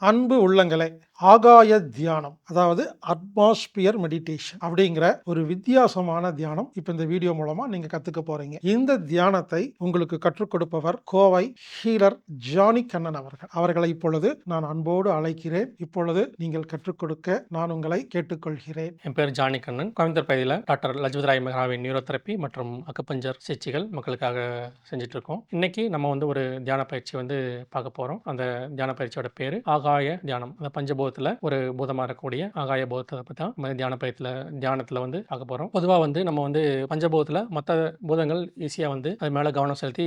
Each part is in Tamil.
அன்பு உள்ளங்களே, ஆகாய தியானம் அதாவது அட்மாஸ்பியர் மெடிடேஷன் அப்படிங்கிற ஒரு வித்தியாசமான தியானம் இப்ப இந்த வீடியோ மூலமா நீங்க கத்துக்க போறீங்க. இந்த தியானத்தை உங்களுக்கு கற்றுக் கொடுப்பவர் கோவை ஹீலர் ஜானி கண்ணன் அவர்கள். அவர்களை இப்பொழுது நான் அன்போடு அழைக்கிறேன். இப்பொழுது நீங்கள் கற்றுக் கொடுக்க நான் உங்களை கேட்டுக்கொள்கிறேன். என் பேர் ஜானி கண்ணன். கோயம்புத்தூர் பகுதியில் டாக்டர் லஜ்பத் ராய் மெஹ்ராவின் நியூரோதெரப்பி மற்றும் அக்குபஞ்சர் சிகிச்சைகள் மக்களுக்காக செஞ்சுட்டு இருக்கோம். இன்னைக்கு நம்ம ஒரு தியான பயிற்சி பார்க்க போறோம். அந்த தியான பயிற்சியோட பேரு ஆகாய தியானம். அந்த பஞ்சபூதத்துல ஒரு பூதமா இருக்கக்கூடிய ஆகாய பூதத்தை பத்தி தான் நம்ம தியானத்துல பார்க்க போறோம். பொதுவா நம்ம பஞ்சபூதத்துல மற்ற பூதங்கள் ஈஸியா அது மேல கவனம் செலுத்தி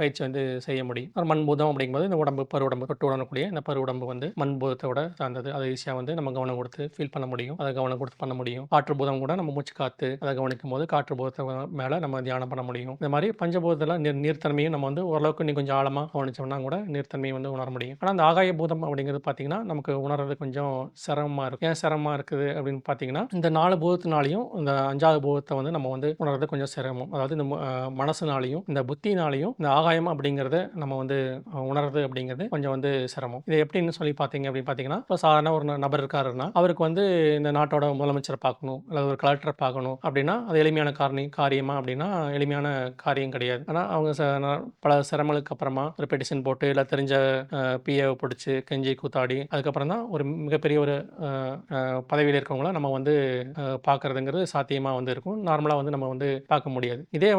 பயிற்சி செய்ய முடியும். ஒரு மண் பூதம் அப்படிங்கும்போது இந்த உடம்பு பரு உடம்பு தொட்டு உணரக்கூடிய இந்த பரு உடம்பு மண் பூதத்தோட சார்ந்தது. அதை ஈஸியா நம்ம கவனம் கொடுத்து ஃபீல் பண்ண முடியும். அதை கவனம் கொடுத்து பண்ண முடியும். காற்று பூதம் கூட நம்ம மூச்சு காத்து அதை கவனிக்கும் போது காற்று பூதத்தை மேல நம்ம தியானம் பண்ண முடியும். இந்த மாதிரி பஞ்சபூதத்துல நீர்த்தன்மையும் நம்ம ஓரளவுக்கு நீ கொஞ்சம் ஆழமா கவனிச்சோம்னா கூட நீர்த்தன்மையை உணர முடியும். ஆனா அந்த ஆகாய பூதம் அப்படிங்கிறது பார்த்தீங்கன்னா நமக்கு உணர்றது கொஞ்சம் சிரமமா இருக்கும். ஏன் சிரமமா இருக்குது அப்படின்னு பார்த்தீங்கன்னா, இந்த 4 பூதத்தினாலையும் இந்த 5வது பூதத்தை நம்ம உணர்றது கொஞ்சம் சிரமம். அதாவது இந்த மனசுனாலையும் இந்த புத்தினாலையும் இந்த ஆகாயம் அப்படிங்கிறத நம்ம உணர்றது அப்படிங்கிறது கொஞ்சம் சிரமம். இது எப்படின்னு சொல்லி பார்த்தீங்க அப்படின்னு பார்த்தீங்கன்னா, இப்போ சாதாரண ஒரு நபர் இருக்காருன்னா அவருக்கு இந்த நாட்டோட முதலமைச்சரை பார்க்கணும் அல்லது ஒரு கலெக்டரை பார்க்கணும் அப்படின்னா அது எளிமையான காரியமா அப்படின்னா எளிமையான காரியம் கிடையாது. ஆனால் அவங்க பல சிரமங்களுக்கு அப்புறமா ஒரு பெட்டிஷன் போட்டு இல்லை தெரிஞ்ச பிஏவை பிடிச்சி கெஞ்சி கூத்தாடி அதுக்கப்புறம் தான் ஒரு மிகப்பெரிய ஒரு பதவியில் இருக்கவங்கள நம்ம பார்க்கறதுங்கிறது சாத்தியமாக இருக்கும். நார்மலாக நம்ம பார்க்க முடியாது. இதே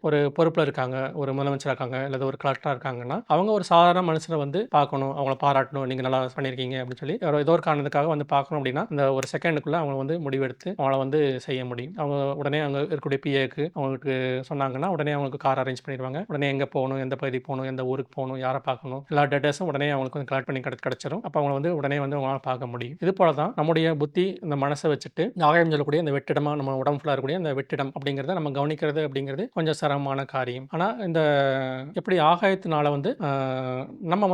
ஒரு பொறுப்பில் இருக்காங்க, ஒரு முதலமைச்சராக இருக்காங்க அல்லது ஒரு கலெக்டராக இருக்காங்கன்னா அவங்க ஒரு சாதாரண மனுஷனை பார்க்கணும், அவங்கள பாராட்டணும், நீங்கள் நல்லா பண்ணியிருக்கீங்க அப்படின்னு சொல்லி ஏதோ ஒரு காரணத்துக்காக பார்க்கணும் அப்படின்னா இந்த ஒரு செகண்டுக்குள்ளே அவங்க முடிவெடுத்து அவங்கள செய்ய முடியும். அவங்க உடனே அங்கே இருக்கக்கூடிய பிஏக்கு அவங்களுக்கு சொன்னாங்கன்னா உடனே அவங்களுக்கு கார் அரேஞ்ச் பண்ணிடுவாங்க. உடனே எங்கே போகணும், எந்த பகுதிக்கு போகணும், எந்த ஊருக்கு போகணும், யாரை பார்க்கணும், எல்லா டேட்டாஸும் உடனே அவங்களுக்கு கலெக்ட் பண்ணி கிடைச்சிடும். அப்போ அவங்கள உடனே அவங்களால பார்க்க முடியும். இது போல தான் நம்முடைய புத்தி இந்த மனசை வச்சுட்டு ஆகாயம் சொல்லக்கூடிய இந்த வெற்றிடமா நம்ம உடம்பு ஃபுல்லாக இருக்கக்கூடிய இந்த வெற்றிடம் அப்படிங்கிறத நம்ம கவனிக்கிறது அப்படிங்கிறது கொஞ்சம் சிரமமான காரியம். ஆனால் இந்த எப்படி ஆகாயத்தினால நம்ம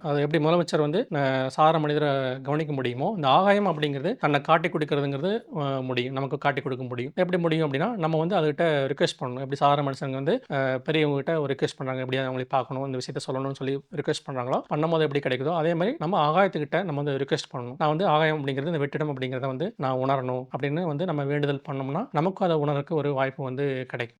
அது எப்படி முதலமைச்சர் சாதாரண மனிதரை கவனிக்க முடியுமோ இந்த ஆகாயம் அப்படிங்கிறது தன்னை காட்டி கொடுக்கறதுங்கிறது முடியும், நமக்கு காட்டி கொடுக்க முடியும். எப்படி முடியும் அப்படின்னா நம்ம அதுகிட்ட ரிக்வெஸ்ட் பண்ணணும். எப்படி சாதாரண மனுஷங்க பெரியவங்க கிட்ட ஒரு ரிக்வெஸ்ட் பண்ணுறாங்க, எப்படியா அவங்களை பார்க்கணும், இந்த விஷயத்த சொல்லணும்னு சொல்லி ரிக்வெஸ்ட் பண்ணுறாங்களோ பண்ணும்போது எப்படி கிடைக்குதோ அதே மாதிரி நம்ம ஆகாயத்துக்கிட்ட நம்ம ரிக்வெஸ்ட் பண்ணணும். நான் ஆகாயம் அப்படிங்கிறது இந்த வெற்றிடம் அப்படிங்கிறத நான் உணரணும் அப்படின்னு நம்ம வேண்டுதல் பண்ணோம்னா நமக்கும் அதை உணர்றதுக்கு ஒரு வாய்ப்பு கிடைக்கும்.